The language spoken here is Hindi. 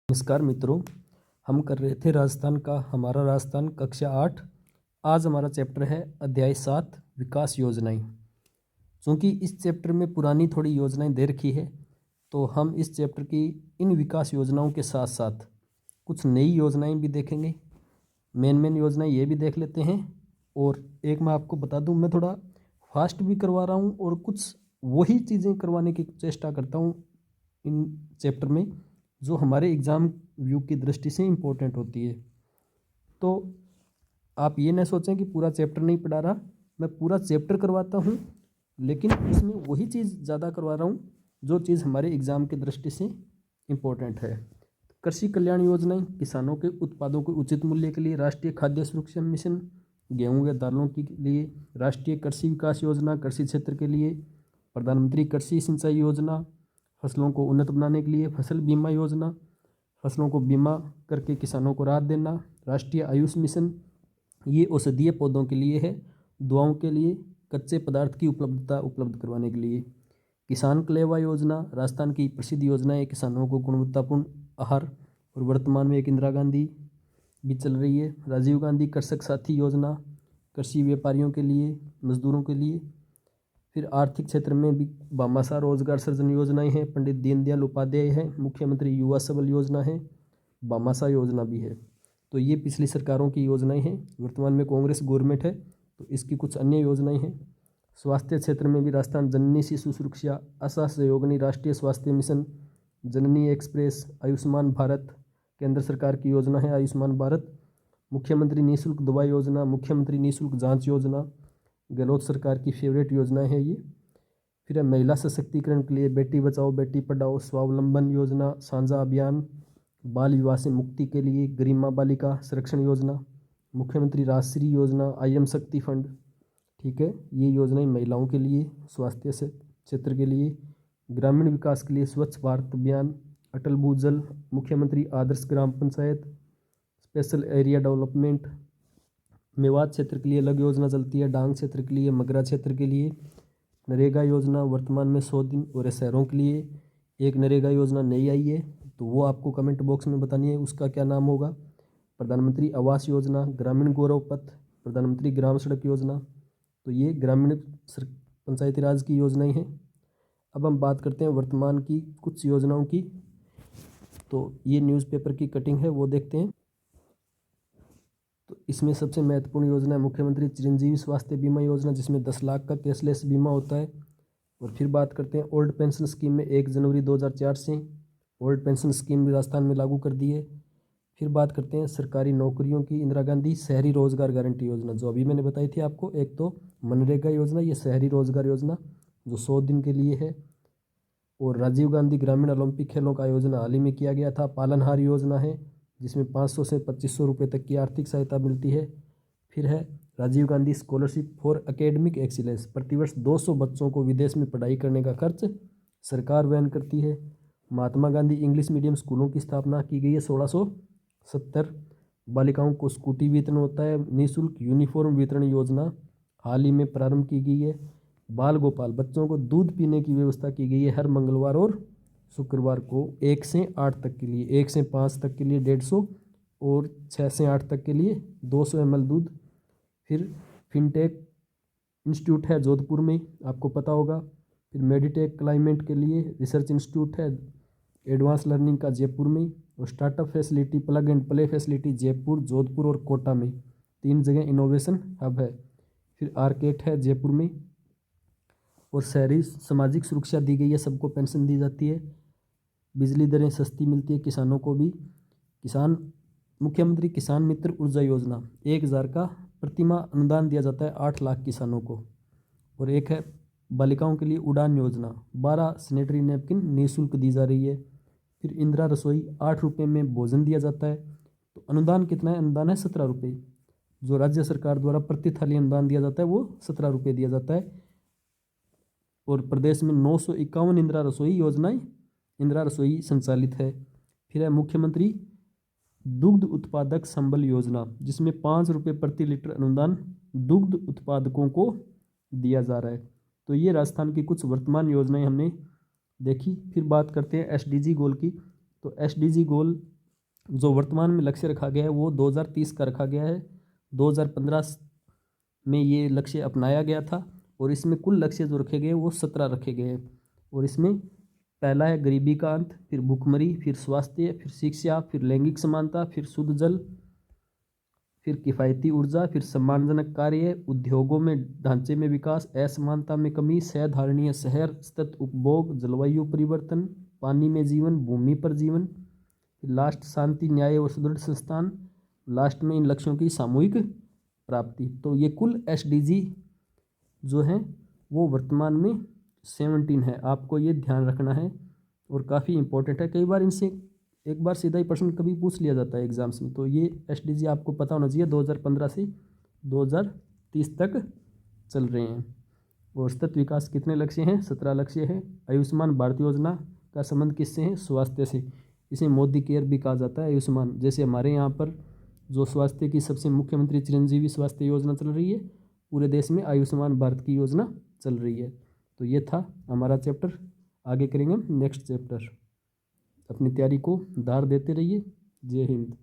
नमस्कार मित्रों, हम कर रहे थे राजस्थान का हमारा राजस्थान कक्षा 8। आज हमारा चैप्टर है अध्याय 7 विकास योजनाएं। क्योंकि इस चैप्टर में पुरानी थोड़ी योजनाएं दे रखी है, तो हम इस चैप्टर की इन विकास योजनाओं के साथ साथ कुछ नई योजनाएं भी देखेंगे। मेन योजनाएं ये भी देख लेते हैं। और एक मैं आपको बता दूं, मैं थोड़ा फास्ट भी करवा रहा हूं और कुछ वही चीज़ें करवाने की चेष्टा करता हूं इन चैप्टर में जो हमारे एग्ज़ाम व्यू की दृष्टि से इम्पोर्टेंट होती है। तो आप ये न सोचें कि पूरा चैप्टर नहीं पढ़ा रहा, मैं पूरा चैप्टर करवाता हूँ, लेकिन इसमें वही चीज़ ज़्यादा करवा रहा हूँ जो चीज़ हमारे एग्ज़ाम की दृष्टि से इम्पोर्टेंट है। कृषि कल्याण योजनाएं, किसानों के उत्पादों के उचित मूल्य के लिए राष्ट्रीय खाद्य सुरक्षा मिशन, गेहूँ या दालों के लिए राष्ट्रीय कृषि विकास योजना, कृषि क्षेत्र के लिए प्रधानमंत्री कृषि सिंचाई योजना, फसलों को उन्नत बनाने के लिए फसल बीमा योजना, फसलों को बीमा करके किसानों को राहत देना, राष्ट्रीय आयुष मिशन, ये औषधीय पौधों के लिए है, दवाओं के लिए, कच्चे पदार्थ की उपलब्धता उपलब्ध करवाने के लिए। किसान कलेवा योजना, राजस्थान की प्रसिद्ध योजना है, किसानों को गुणवत्तापूर्ण आहार, और वर्तमान में एक इंदिरा गांधी भी चल रही है। राजीव गांधी कृषक साथी योजना, कृषि व्यापारियों के लिए, मजदूरों के लिए। फिर आर्थिक क्षेत्र में भी भामाशाह रोजगार सृजन योजनाएं हैं, पंडित दीनदयाल उपाध्याय है, मुख्यमंत्री युवा सबल योजना है, भामाशाह योजना भी है। तो ये पिछली सरकारों की योजनाएं हैं। वर्तमान में कांग्रेस गवर्नमेंट है तो इसकी कुछ अन्य योजनाएं हैं। स्वास्थ्य क्षेत्र में भी राजस्थान जननी शिशु सुरक्षा, आशा सहयोगिनी राष्ट्रीय स्वास्थ्य मिशन, जननी एक्सप्रेस, आयुष्मान भारत, केंद्र सरकार की योजना है आयुष्मान भारत, मुख्यमंत्री निःशुल्क दवा योजना, मुख्यमंत्री निःशुल्क जांच योजना, गहलोत सरकार की फेवरेट योजनाएं है ये। फिर है महिला सशक्तिकरण के लिए बेटी बचाओ बेटी पढ़ाओ स्वावलंबन योजना, साझा अभियान, बाल विवाह से मुक्ति के लिए गरीब माँ बालिका संरक्षण योजना, मुख्यमंत्री राजश्री योजना, आईएम शक्ति फंड। ठीक है, ये योजनाएं महिलाओं के लिए, स्वास्थ्य से क्षेत्र के लिए, ग्रामीण विकास के लिए स्वच्छ भारत अभियान, अटल भूजल, मुख्यमंत्री आदर्श ग्राम panchayat, special area development. Mewat क्षेत्र के लिए अलग योजना चलती है, डांग क्षेत्र के लिए, मगरा क्षेत्र के लिए। नरेगा योजना वर्तमान में 100 दिन और शहरों के लिए एक नरेगा योजना नई आई है, तो वो आपको कमेंट बॉक्स में बतानी है उसका क्या नाम होगा। प्रधानमंत्री आवास योजना, ग्रामीण गौरव पथ, प्रधानमंत्री ग्राम सड़क योजना। तो ये ग्रामीण पंचायती राज की योजनाएं हैं। अब हम बात करते हैं वर्तमान की कुछ योजनाओं की। तो ये न्यूज़पेपर की कटिंग है, वो देखते हैं। तो इसमें सबसे महत्वपूर्ण योजना है मुख्यमंत्री चिरंजीवी स्वास्थ्य बीमा योजना, जिसमें 10 लाख का कैशलेस बीमा होता है। और फिर बात करते हैं ओल्ड पेंशन स्कीम में 1 जनवरी 2004 से ओल्ड पेंशन स्कीम भी राजस्थान में लागू कर दी है। फिर बात करते हैं सरकारी नौकरियों की, इंदिरा गांधी शहरी रोजगार गारंटी योजना जो अभी मैंने बताई थी आपको। एक तो मनरेगा योजना, ये शहरी रोजगार योजना जो 100 दिन के लिए है। और राजीव गांधी ग्रामीण ओलंपिक खेलों का आयोजन हाल ही में किया गया था। पालनहार योजना है जिसमें 500 से 2500 रुपये तक की आर्थिक सहायता मिलती है। फिर है Rajiv Gandhi scholarship for academic excellence, प्रतिवर्ष 200 बच्चों को विदेश में पढ़ाई करने का खर्च सरकार वहन करती है। महात्मा गांधी इंग्लिश मीडियम स्कूलों की स्थापना की गई है 1670। बालिकाओं को स्कूटी वितरण होता है। निःशुल्क यूनिफॉर्म वितरण योजना हाल ही में प्रारंभ की गई है। बाल गोपाल, बच्चों को दूध पीने की व्यवस्था की गई है हर मंगलवार और शुक्रवार को 1 से 8 तक के लिए, 1 से 5 तक के लिए 150 और 6 से 8 तक के लिए 200 ml दूध। फिर फिनटेक इंस्टीट्यूट है जोधपुर में, आपको पता होगा। फिर मेडिटेक क्लाइमेट के लिए रिसर्च इंस्टीट्यूट है एडवांस लर्निंग का जयपुर में। और startup facility, plug and play facility Jaipur, Jodhpur और कोटा में 3 जगह इनोवेशन हब है। फिर आर्केट है जयपुर में। और शहरी सामाजिक सुरक्षा दी गई है, सबको पेंशन दी जाती है, बिजली दरें सस्ती मिलती है किसानों को भी। किसान मुख्यमंत्री किसान मित्र ऊर्जा योजना 1000 का प्रतिमाह अनुदान दिया जाता है 8 लाख किसानों को। और एक है बालिकाओं के लिए उड़ान योजना, 12 सैनिटरी नैपकिन निःशुल्क दी जा रही है। फिर इंदिरा रसोई 8 रुपये में भोजन दिया जाता है। तो अनुदान कितना है? अनुदान है 17 रुपये। जो राज्य सरकार द्वारा प्रति थाली अनुदान दिया जाता है वो 17 रुपये दिया जाता है। और प्रदेश में 951 इंदिरा रसोई संचालित है। फिर है मुख्यमंत्री दुग्ध उत्पादक संबल योजना, जिसमें 5 रुपये प्रति लीटर अनुदान दुग्ध उत्पादकों को दिया जा रहा है। तो ये राजस्थान की कुछ वर्तमान योजनाएं हमने देखी। फिर बात करते हैं एसडीजी गोल की। तो एसडीजी गोल जो वर्तमान में लक्ष्य रखा गया है वो 2030 का रखा गया है। 2015 में ये लक्ष्य अपनाया गया था और इसमें कुल लक्ष्य जो रखे गए वो 17 रखे गए हैं। और इसमें पहला है गरीबी का अंत, फिर भूखमरी, फिर स्वास्थ्य, फिर शिक्षा, फिर लैंगिक समानता, फिर शुद्ध जल, फिर किफ़ायती ऊर्जा, फिर सम्मानजनक कार्य, उद्योगों में ढांचे में विकास, असमानता में कमी, सधारणीय शहर, सतत उपभोग, जलवायु परिवर्तन, पानी में जीवन, भूमि पर जीवन, फिर लास्ट शांति, न्याय और सुदृढ़ संस्थान, लास्ट में इन लक्ष्यों की सामूहिक प्राप्ति। तो ये कुल SDG जो हैं वो वर्तमान में 17 है। आपको ये ध्यान रखना है और काफ़ी इंपॉर्टेंट है। कई बार इनसे एक बार सीधा ही प्रश्न कभी पूछ लिया जाता है एग्जाम्स में। तो ये SDG आपको पता होना चाहिए। 2015 से 2030 तक चल रहे हैं। और सतत विकास कितने लक्ष्य हैं? 17 लक्ष्य हैं। आयुष्मान भारत योजना का संबंध किससे है? स्वास्थ्य से। इसे मोदी केयर भी कहा जाता है। आयुष्मान, जैसे हमारे यहाँ पर जो स्वास्थ्य की सबसे मुख्यमंत्री चिरंजीवी स्वास्थ्य योजना चल रही है, पूरे देश में आयुष्मान भारत की योजना चल रही है। तो ये था हमारा चैप्टर। आगे करेंगे हम नेक्स्ट चैप्टर। अपनी तैयारी को धार देते रहिए। जय हिंद।